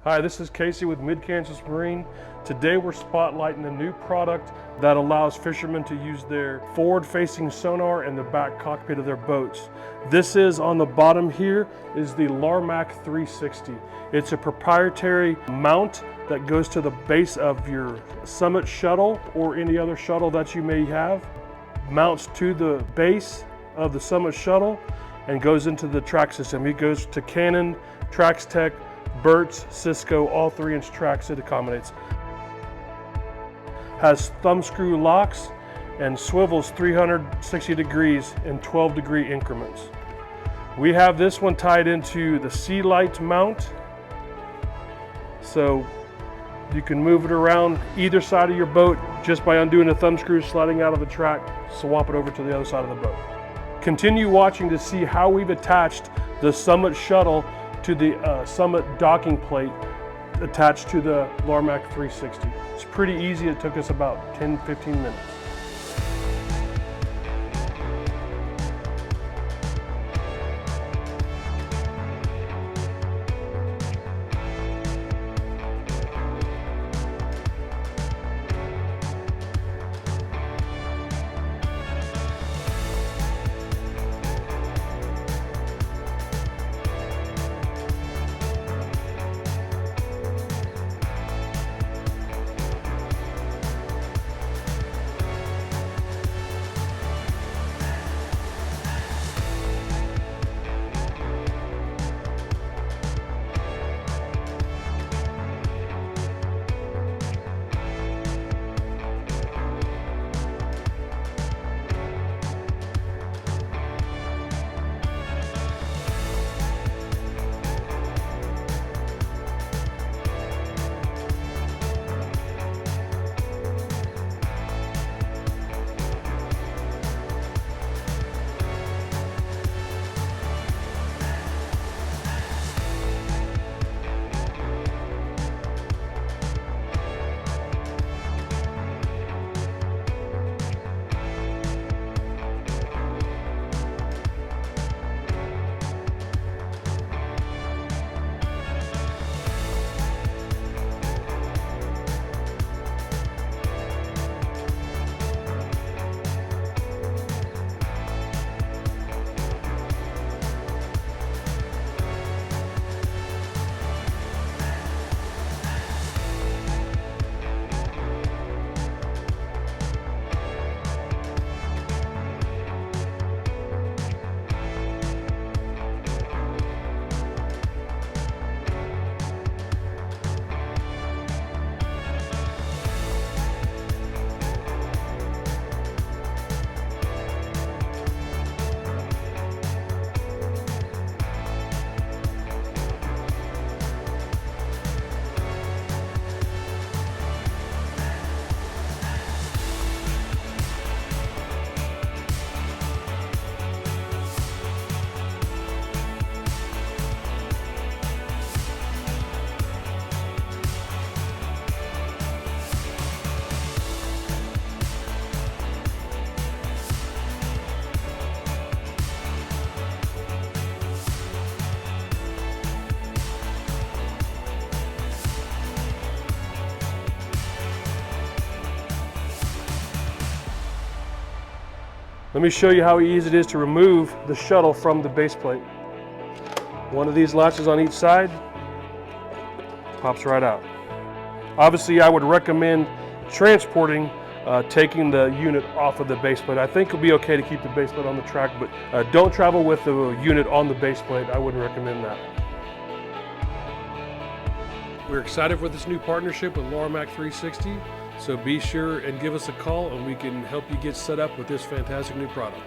Hi, this is Casey with Mid-Kansas Marine. Today we're spotlighting a new product that allows fishermen to use their forward-facing sonar in the back cockpit of their boats. This is, on the bottom here, is the LarMac 360. It's a proprietary mount that goes to the base of your Summit Shuttle or any other shuttle that you may have. Mounts to the base of the Summit Shuttle and goes into the track system. It goes to Canon, Traxstech, Berts, Cisco, all 3-inch tracks it accommodates. Has thumb screw locks and swivels 360 degrees in 12-degree increments. We have this one tied into the sea light mount, so you can move it around either side of your boat just by undoing the thumb screw, sliding out of the track, swap it over to the other side of the boat. Continue watching to see how we've attached the Summit Shuttle to the Summit docking plate attached to the LarMac 360. It's pretty easy. It took us about 10-15 minutes. Let me show you how easy it is to remove the shuttle from the base plate. One of these latches on each side, pops right out. Obviously, I would recommend transporting, taking the unit off of the base plate. I think it'll be okay to keep the base plate on the track, but don't travel with the unit on the base plate. I wouldn't recommend that. We're excited for this new partnership with LarMac 360, so be sure and give us a call and we can help you get set up with this fantastic new product.